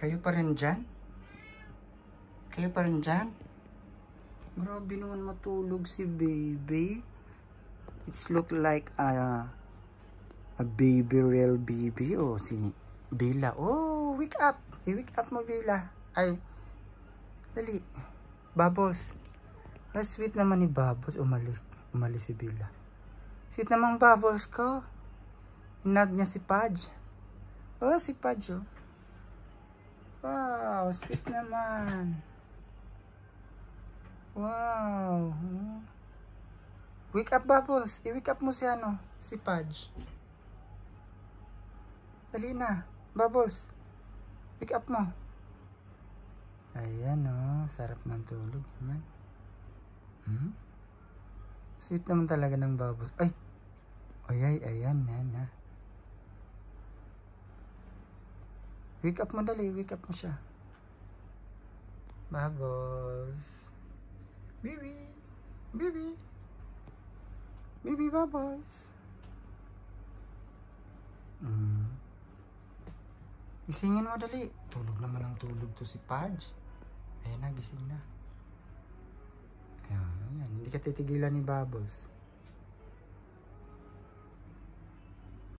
Kayo pa rin dyan? Kayo pa rin dyan? Grabe naman matulog si baby. It's look like a baby, real baby. Oh, si Bella. Oh, wake up. I-wake up mo, Bella. Ay, dali. Bubbles. Ah, sweet naman ni Bubbles. Umalis si Bella. Sweet namang Bubbles ko. Inag niya si Pudge. Oh, si Pudge, oh. Wow, sweet naman. Wow. Wake up, Bubbles. I-wake up mo si si Pudge. Dali na, Bubbles. Wake up mo. Ayan, oh. Sarap ng tulog naman. Sweet naman talaga ng Bubbles. Ay. Ay, ayan, na. Wake up mo, dali. Wake up mo siya. Bubbles. Baby. Baby. Baby Bubbles. Gisingin mo, dali. Tulog naman ang tulog to si Pudge. Ayan na, gising na. Ayan. Hindi ka titigilan ni Bubbles.